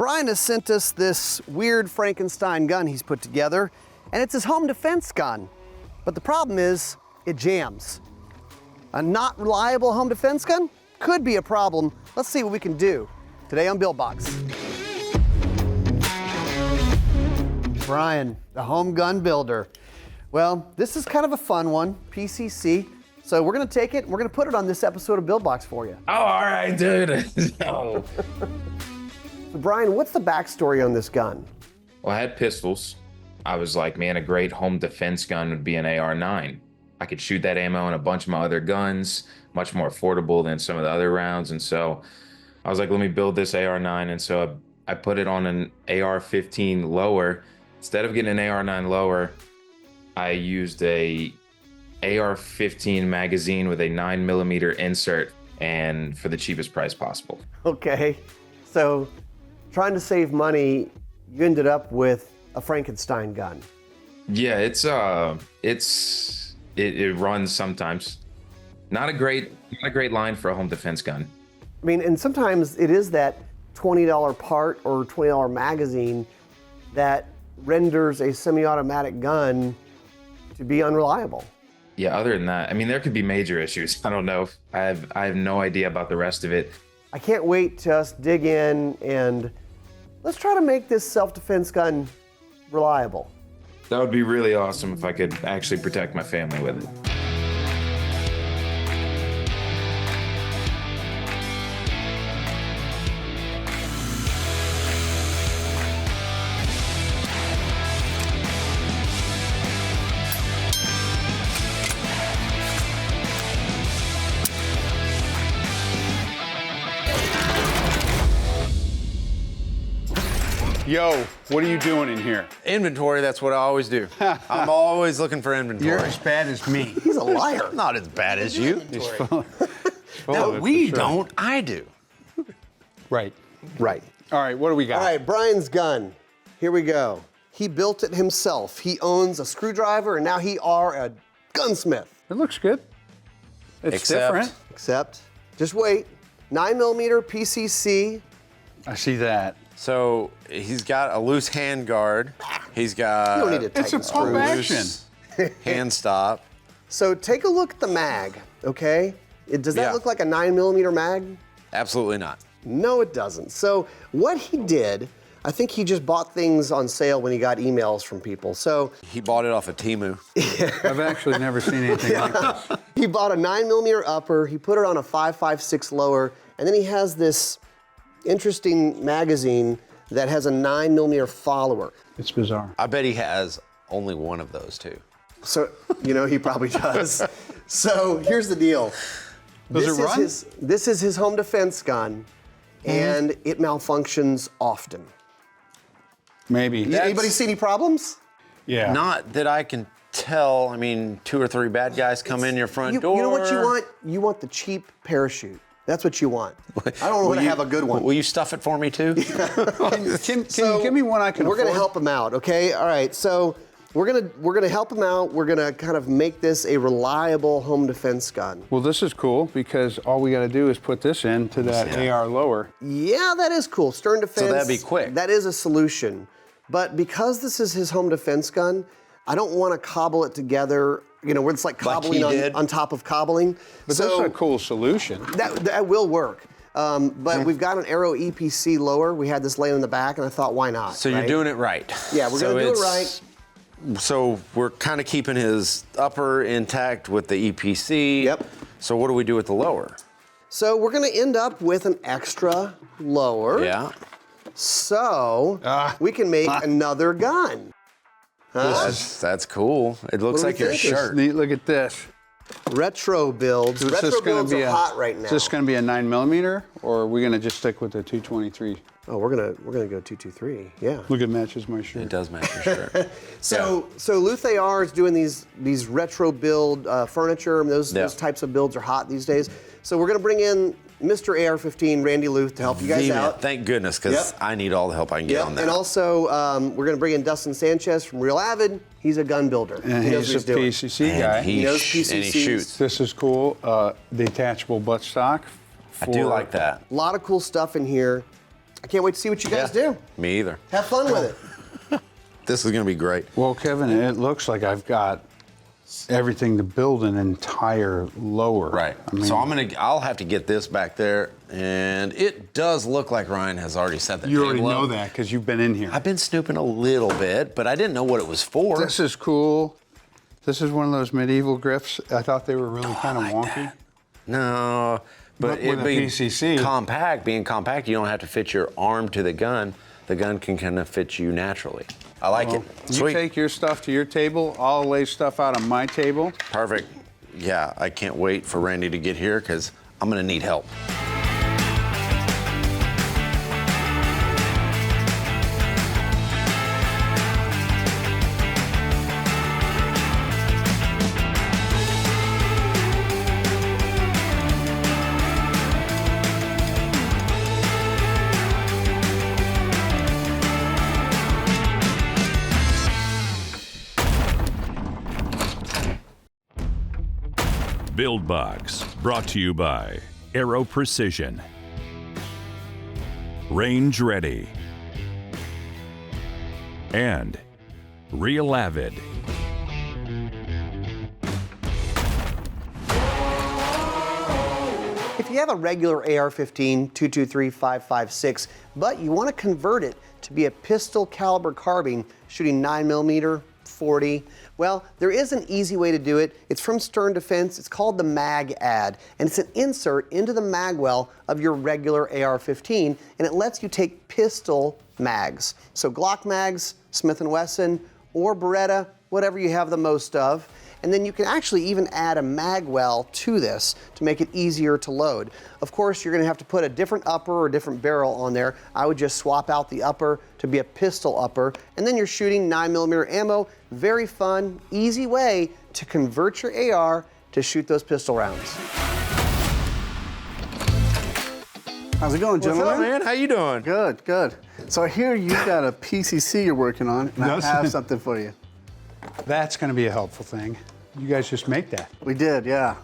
Brian has sent us this weird Frankenstein gun he's put together, and it's his home defense gun. But the problem is, it jams. A not reliable home defense gun could be a problem. Let's see what we can do today on Build Box. Brian, the home gun builder. Well, this is kind of a fun one, PCC. So we're gonna take it, and we're gonna put it on this episode of Build Box for you. Oh, all right, dude. No. So Brian, what's the backstory on this gun? Well, I had pistols. I was like, man, a great home defense gun would be an AR-9. I could shoot that ammo in a bunch of my other guns, much more affordable than some of the other rounds. And so I was like, let me build this AR-9. And so I put it on an AR-15 lower. Instead of getting an AR-9 lower, I used a AR-15 magazine with a 9mm insert, and for the cheapest price possible. Okay, so trying to save money, you ended up with a Frankenstein gun. Yeah, it runs sometimes. Not a great line for a home defense gun. I mean, and sometimes it is that $20 part or $20 magazine that renders a semi-automatic gun to be unreliable. Yeah, other than that, I mean, there could be major issues. I don't know. I have no idea about the rest of it. I can't wait to us dig in and let's try to make this self-defense gun reliable. That would be really awesome if I could actually protect my family with it. Yo, what are you doing in here? Inventory, that's what I always do. I'm always looking for inventory. You're as bad as me. He's a liar. Not as bad as you. He's full No, of it we for sure. don't. I do. Right. Right. All right, what do we got? All right, Brian's gun. Here we go. He built it himself. He owns a screwdriver, and now he are a gunsmith. It looks good. It's Except- different. Except, just wait, 9mm PCC. I see that. So he's got a loose hand guard. He's You don't need got to It's a tighten pump screws. action. hand stop. So take a look at the mag, okay? Does that Yeah. look like a 9mm mag? Absolutely not. No, it doesn't. So what he did, I think he just bought things on sale when he got emails from people. So He bought it off of Temu. I've actually never seen anything like this. he bought a 9mm upper, he put it on a 5.56 lower, and then he has this interesting magazine that has a 9mm follower. It's bizarre. I bet he has only one of those too. So, he probably does. So here's the deal. Does it run? This is his home defense gun, and it malfunctions often. Maybe. Anybody see any problems? Yeah. Not that I can tell. I mean, 2 or 3 bad guys come in your front door. You know what you want? You want the cheap parachute. That's what you want. I don't want to have a good one. Will you stuff it for me too? Can you give me one I can We're afford? gonna help him out, okay? All right, so we're gonna help him out. We're gonna kind of make this a reliable home defense gun. Well, this is cool because all we got to do is put this into that AR lower. Yeah, that is cool. Stern defense. that'd be quick. That is a solution. But because this is his home defense gun, I don't want to cobble it together, where it's like cobbling he did. on top of cobbling. But this is a cool solution. That will work. But we've got an Aero EPC lower. We had this laying in the back, and I thought, why not? So you're doing it right. Yeah, we're gonna do it right. So we're kind of keeping his upper intact with the EPC. Yep. So what do we do with the lower? So we're gonna end up with an extra lower. Yeah. So we can make another gun. Huh? That's cool. It looks What do like we your think? shirt. Neat, look at this. Retro builds. Is Retro this gonna builds be are hot right now. Is this going to be a 9mm, or are we going to just stick with the 223? Oh, we're gonna go 223. Yeah. Look, it matches my shirt. It does match your shirt. So Luth AR is doing these retro build furniture, and those types of builds are hot these days. So we're gonna bring in Mr. AR-15, Randy Luth, to help you guys out. Thank goodness, because I need all the help I can get on that. And also, we're going to bring in Dustin Sanchez from Real Avid. He's a gun builder. And he knows he's what a he's doing. PCC guy. He knows and he PCCs. shoots. This is cool. Detachable buttstock. I do like that. A lot of cool stuff in here. I can't wait to see what you guys do. Me either. Have fun with it. This is going to be great. Well, Kevin, it looks like I've got everything to build an entire lower. Right. I mean, So I'll have to get this back there, and it does look like Ryan has already set the you table already know up. that because you've been in here. I've been snooping a little bit, but I didn't know what it was for. This is cool. This is one of those medieval grips. I thought they were really kind of wonky. No, but With it a being PCC. compact, being compact, you don't have to fit your arm to the gun. The gun can kind of fit you naturally. I like it. You Sweet. take your stuff to your table, I'll lay stuff out on my table. Perfect. Yeah, I can't wait for Randy to get here because I'm going to need help. Build Box, brought to you by Aero Precision, Range Ready, and Real Avid. If you have a regular AR-15 223-556, but you want to convert it to be a pistol caliber carbine shooting 9mm, 40, well, there is an easy way to do it. It's from Stern Defense. It's called the Mag Ad, and it's an insert into the mag well of your regular AR-15, and it lets you take pistol mags. So Glock mags, Smith & Wesson, or Beretta, whatever you have the most of. And then you can actually even add a mag well to this to make it easier to load. Of course, you're gonna have to put a different upper or a different barrel on there. I would just swap out the upper to be a pistol upper, and then you're shooting 9mm ammo. Very fun, easy way to convert your AR to shoot those pistol rounds. How's it going, What's gentlemen? up, man? How you doing? Good, good. So I hear you've got a PCC you're working on, and Yes. I have something for you. That's going to be a helpful thing. You guys just make that. We did, yeah.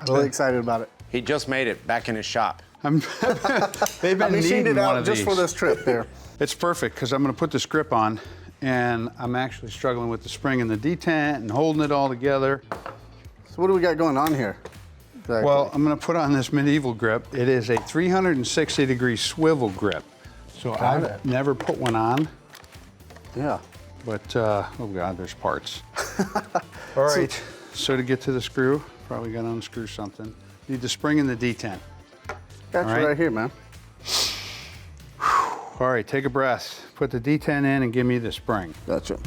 Really excited about it. He just made it back in his shop. They've been I machined needing it one out of just these. for this trip here. It's perfect because I'm going to put this grip on, and I'm actually struggling with the spring and the detent and holding it all together. So what do we got going on here? Exactly. Well, I'm going to put on this medieval grip. It is a 360-degree swivel grip. So I've it. never put one on, yeah. but oh God, there's parts. All right, so to get to the screw, probably got to unscrew something. Need the spring and the detent. Got All you right. right here, man. All right, take a breath. Put the detent in and give me the spring. Gotcha.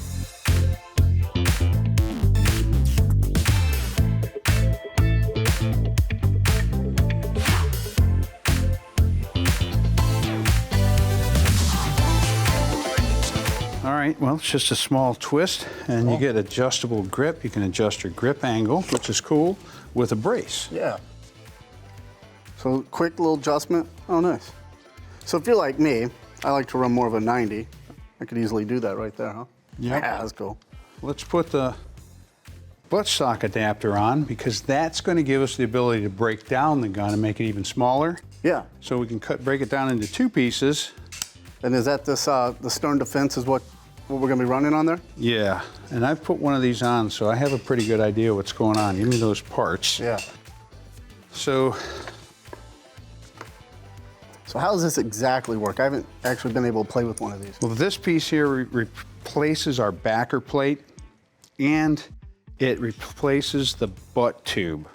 All right, well, it's just a small twist, and you get adjustable grip. You can adjust your grip angle, which is cool, with a brace. Yeah. So quick little adjustment. Oh, nice. So if you're like me, I like to run more of a 90. I could easily do that right there, huh? Yep. Yeah, that's cool. Let's put the buttstock adapter on because that's going to give us the ability to break down the gun and make it even smaller. Yeah. So we can break it down into two pieces. And is that this, the Stern Defense is what we're gonna be running on there? Yeah, and I've put one of these on, so I have a pretty good idea what's going on. Give me those parts. Yeah. So how does this exactly work? I haven't actually been able to play with one of these. well, this piece here replaces our backer plate, and it replaces the butt tube,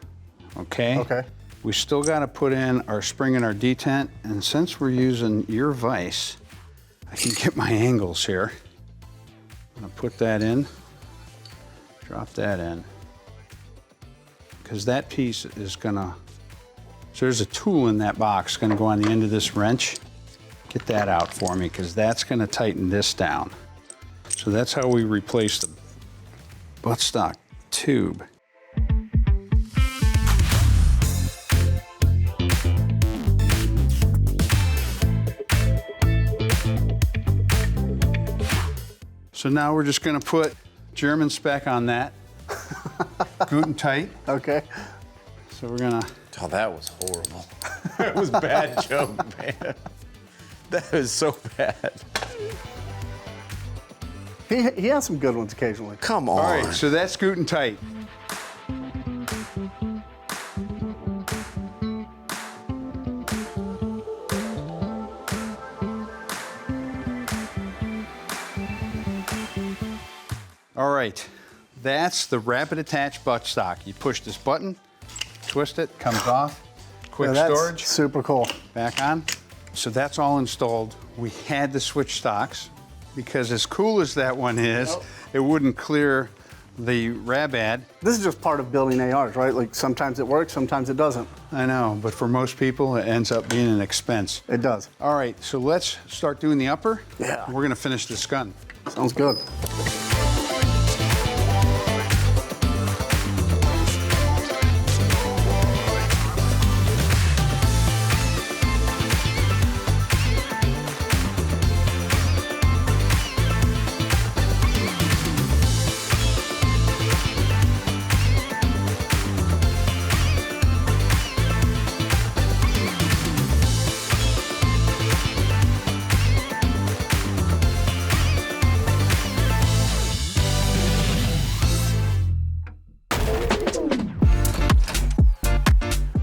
okay? Okay. We still got to put in our spring and our detent, and since we're using your vise, I can get my angles here. I'm gonna put that in, drop that in, because that piece is gonna, so there's a tool in that box gonna go on the end of this wrench. Get that out for me, because that's gonna tighten this down. So that's how we replace the buttstock tube. So now we're just gonna put German spec on that. Guten tight. Okay. So we're gonna, Oh, that was horrible. It was a bad joke, man. That is so bad. He has some good ones occasionally. Come on. All right, so that's scooting tight. All right, that's the rapid attach buttstock. You push this button, twist it, comes off. Quick Yeah, that's storage. super cool. Back on. So that's all installed. We had to switch stocks because as cool as that one is, it wouldn't clear the Rabad. This is just part of building ARs, right? Like sometimes it works, sometimes it doesn't. I know, but for most people, it ends up being an expense. It does. All right, so let's start doing the upper. Yeah. We're gonna finish this gun. Sounds good.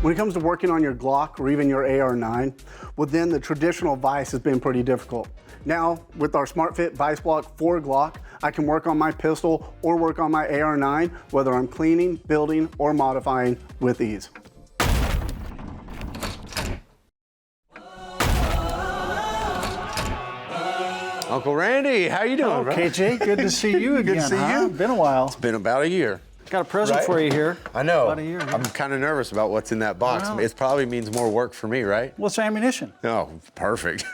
When it comes to working on your Glock or even your AR-9, within the traditional vise has been pretty difficult. Now, with our SmartFit Vice Block for Glock, I can work on my pistol or work on my AR-9, whether I'm cleaning, building, or modifying with ease. Uncle Randy, how you doing, bro? KJ, good to see you again. Good to see huh? you. Been a while. Been about a year. Got a present Right? for you here. I know. About a year. Yeah. I'm kind of nervous about what's in that box. Wow. It probably means more work for me, right? Well, it's ammunition. Oh, perfect.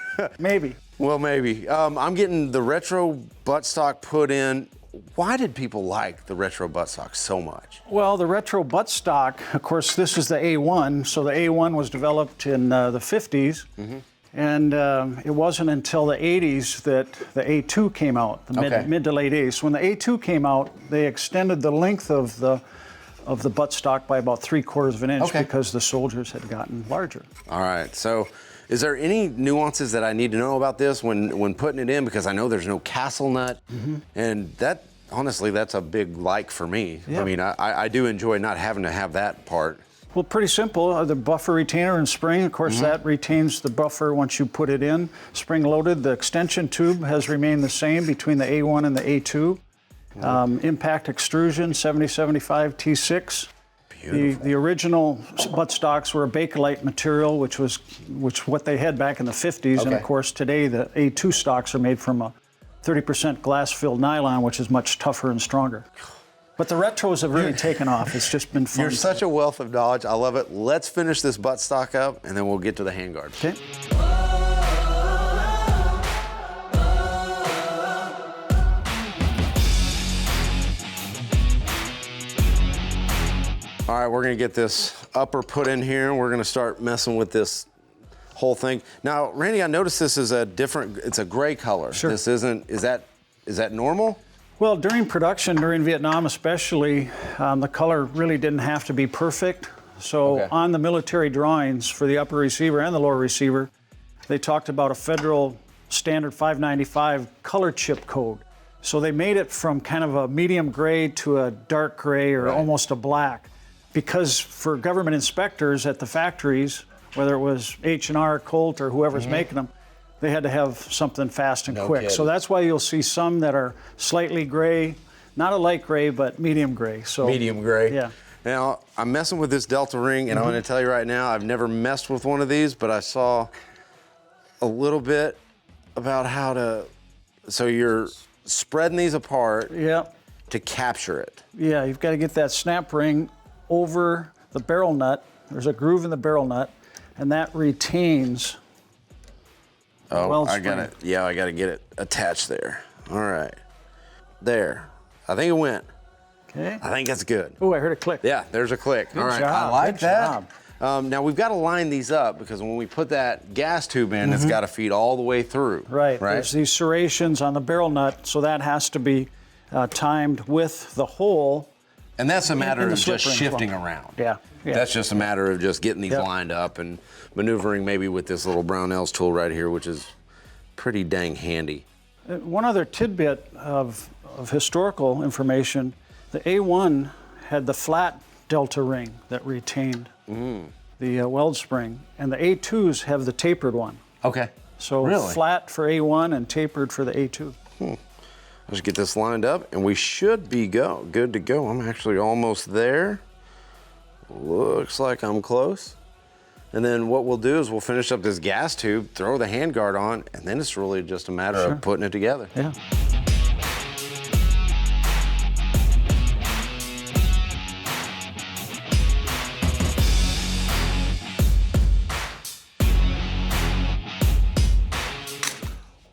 Maybe. Well, maybe. I'm getting the retro buttstock put in. Why did people like the retro buttstock so much? Well, the retro buttstock, of course, this is the A1. So the A1 was developed in the 50s. Mm-hmm. And it wasn't until the 80s that the A2 came out, the Okay. mid to late 80s. When the A2 came out, they extended the length of the buttstock by about 3/4 of an inch Okay. because the soldiers had gotten larger. All right. So, is there any nuances that I need to know about this when putting it in? Because I know there's no castle nut, and that honestly, that's a big like for me. Yeah. I mean, I do enjoy not having to have that part. Well, pretty simple. The buffer retainer and spring, of course, that retains the buffer once you put it in. Spring loaded. The extension tube has remained the same between the A1 and the A2. Impact extrusion, 7075 T6. Beautiful. The original buttstocks were a Bakelite material, which what they had back in the 50s. And of Okay. course, today the A2 stocks are made from a 30% glass-filled nylon, which is much tougher and stronger. But the retros have really taken off. It's just been fun. You're such a wealth of knowledge. I love it. Let's finish this buttstock up, and then we'll get to the handguard. Okay. All right, we're gonna get this upper put in here, and we're gonna start messing with this whole thing. Now, Randy, I noticed this is it's a gray color. Sure. This isn't, is that normal? Well, during production, during Vietnam especially, the color really didn't have to be perfect. So Okay. on the military drawings for the upper receiver and the lower receiver, they talked about a federal standard 595 color chip code. So they made it from kind of a medium gray to a dark gray or almost a black. Because for government inspectors at the factories, whether it was H&R, Colt, or whoever's making them, they had to have something fast and quick. kidding. So that's why you'll see some that are slightly gray, not a light gray, but medium gray. So Medium gray. Yeah. Now, I'm messing with this Delta ring, and I'm gonna tell you right now, I've never messed with one of these, but I saw a little bit about how to, so you're spreading these apart Yeah, to capture it. yeah, you've got to get that snap ring over the barrel nut. There's a groove in the barrel nut, and that retains. Oh, Well I got spring. it. Yeah, I got to get it attached there. All right. There. I think it went. Okay. I think that's good. Oh, I heard a click. Yeah, there's a click. All right. I job, like good that. job. Now we've got to line these up because when we put that gas tube in, it's got to feed all the way through. Right. Right. There's these serrations on the barrel nut, so that has to be timed with the hole. And that's a matter the of slip just ring as shifting well. around. Yeah. Yeah. That's just a matter of just getting these Yep. lined up and maneuvering maybe with this little Brownells tool right here, which is pretty dang handy. One other tidbit of historical information, the A1 had the flat delta ring that retained the weld spring, and the A2s have the tapered one. Okay. So Really? flat for A1 and tapered for the A2. Let's get this lined up, and we should be good to go. I'm actually almost there. Looks like I'm close. And then what we'll do is we'll finish up this gas tube, throw the handguard on, and then it's really just a matter of putting it together. Yeah.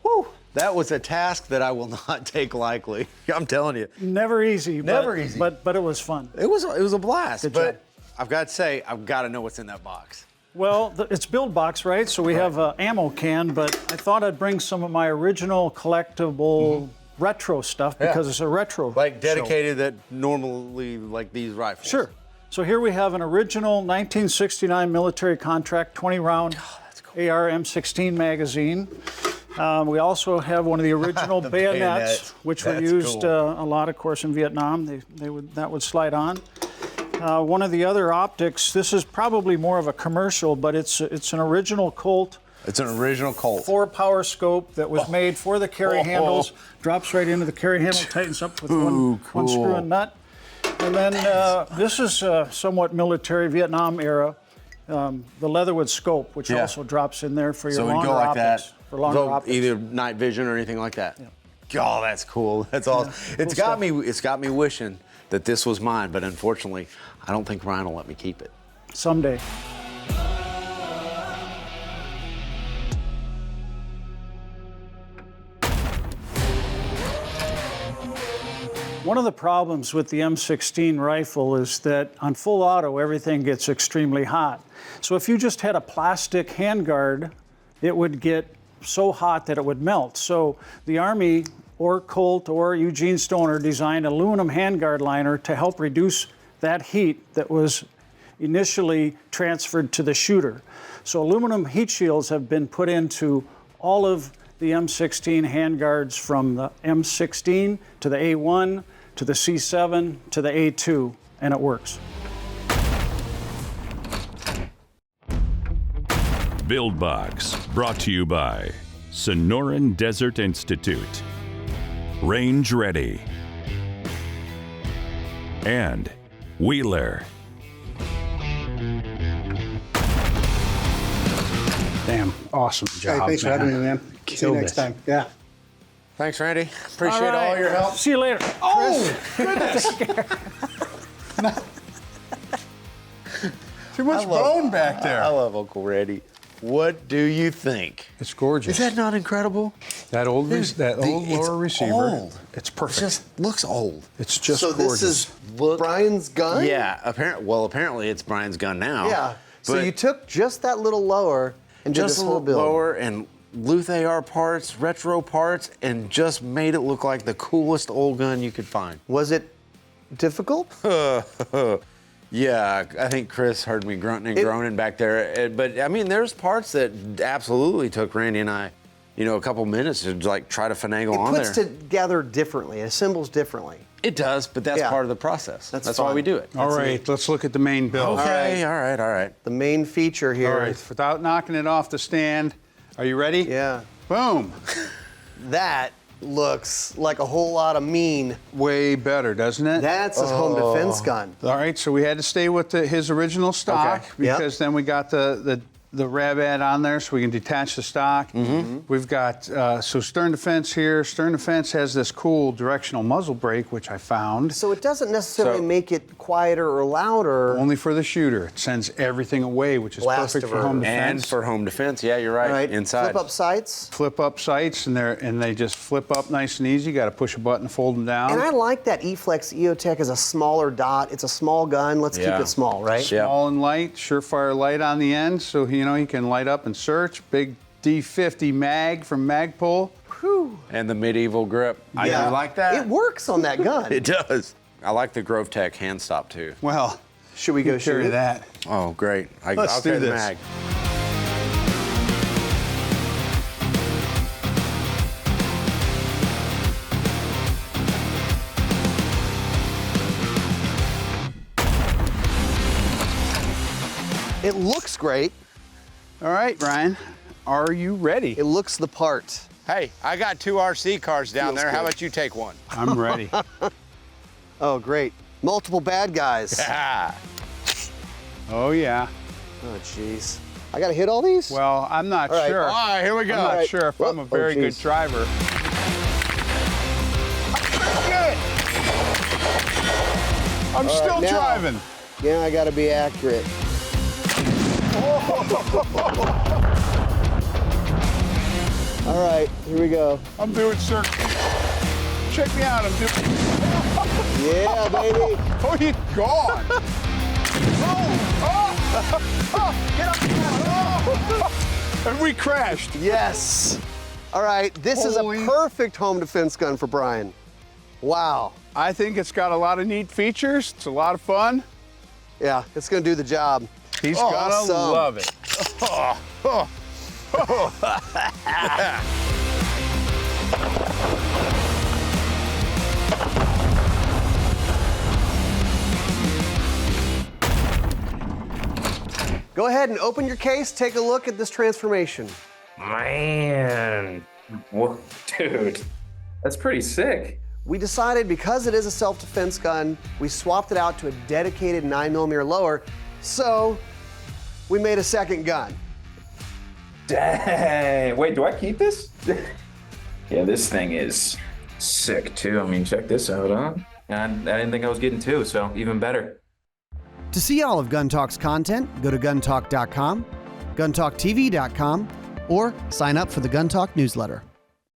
Whew, that was a task that I will not take lightly. I'm telling you. Never easy. Never easy. But it was fun. It was a blast. Good but job. I've got to say, I've got to know what's in that box. Well, it's Build Box, right? So we have an ammo can, but I thought I'd bring some of my original collectible retro stuff because it's a retro Like show. dedicated that normally like these rifles. Sure. So here we have an original 1969 military contract 20-round AR M16 magazine. We also have one of the original The bayonets, bayonet. which were That's used cool. a lot, of course, in Vietnam. That would slide on. One of the other optics, this is probably more of a commercial, but it's an original Colt. It's an original Colt. 4-power scope that was made for the carry handles. Drops right into the carry handle, tightens up with one screw and nut. And then this is somewhat military Vietnam era. The Leatherwood scope, which also drops in there for your So we longer go like optics. that. For longer optics. Either night vision or anything like that. Yeah. Oh, that's cool. That's awesome. It's got me wishing that this was mine, but unfortunately, I don't think Ryan will let me keep it. Someday. One of the problems with the M16 rifle is that on full auto, everything gets extremely hot. So if you just had a plastic handguard, it would get so hot that it would melt. So the Army or Colt or Eugene Stoner designed an aluminum handguard liner to help reduce that heat that was initially transferred to the shooter. So aluminum heat shields have been put into all of the M16 handguards, from the M16 to the A1 to the C7 to the A2, and it works. Build Box, brought to you by Sonoran Desert Institute, Range Ready, and Wheeler. Damn, awesome job, Hey, thanks for having me, man. See you Killed next it. time. Yeah. Thanks, Randy. Appreciate all right. your help. See you later. Oh, goodness. Too much bone back there. I love Uncle Randy. What do you think? It's gorgeous. Is that not incredible? that old It's lower receiver? old. It's It perfect. just looks old. It's just So gorgeous. this is Brian's gun? Yeah, apparently it's Brian's gun now. Yeah. So But you took just that little lower and did just this a whole little build. lower and Luth AR parts, retro parts, and just made it look like the coolest old gun you could find. Was it difficult? Yeah, I think Chris heard me grunting and groaning back there. But I mean, there's parts that absolutely took Randy and I, a couple minutes to like try to finagle on It puts there. together differently. It assembles differently. It does, but that's Yeah. part of the process. That's That's why fun. we do it. All right, let's look at the main build. Okay, all right. The main feature here. All right, without knocking it off the stand, are you ready? Yeah. Boom. That looks like a whole lot of mean. Way better, doesn't it? That's his home defense gun. All right, so we had to stay with his original stock Okay. Yep. because then we got the Rabat on there so we can detach the stock. Mm-hmm. We've got, so Stern Defense here. Stern Defense has this cool directional muzzle brake, which I found. So it doesn't necessarily So- make it quieter or louder. Only for the shooter. It sends everything away, which is Blast perfect for home diverter. defense. And for home defense, yeah, you're right. All right. Inside. Flip up sights. Flip up sights, and they just flip up nice and easy. You got to push a button to fold them down. And I like that E-Flex EOTech is a smaller dot. It's a small gun. Let's keep Yeah. it small, right? Yeah. Small and light, surefire light on the end, so you can light up and search. Big D50 mag from Magpul. Whew. And the medieval grip. I Yeah. do like that. It works on that gun. It does. I like the Grove Tech hand stop too. Well, Should we go carry shoot it? that. Oh, great. Let's I'll do carry the this. mag. It looks great. All right, Ryan, are you ready? It looks the part. Hey, I got 2 RC cars down Feels there. How good. about you take one? I'm ready. Oh, great. Multiple bad guys. Oh, yeah. Oh, jeez. I gotta hit all these? Well, I'm not All right. sure. All right, here we go. I'm not right. sure if I'm a Oh, very good geez. driver. I'm All still right, now. driving. Yeah, I gotta be accurate. All right, here we go. I'm doing circles. Check me out. I'm doing. Yeah, baby. Oh, he's gone. Get up. And we crashed. Yes. All right, this is Holy- a perfect home defense gun for Brian. Wow. I think it's got a lot of neat features. It's a lot of fun. Yeah, it's gonna do the job. He's Oh, gonna awesome. love it. Go ahead and open your case, take a look at this transformation. Man, whoa, dude, that's pretty sick. We decided because it is a self-defense gun, we swapped it out to a dedicated 9mm lower, so we made a second gun. Dang, wait, do I keep this? Yeah, this thing is sick too. I mean, check this out, huh? And I didn't think I was getting 2, so even better. To see all of Gun Talk's content, go to guntalk.com, guntalktv.com, or sign up for the Gun Talk newsletter.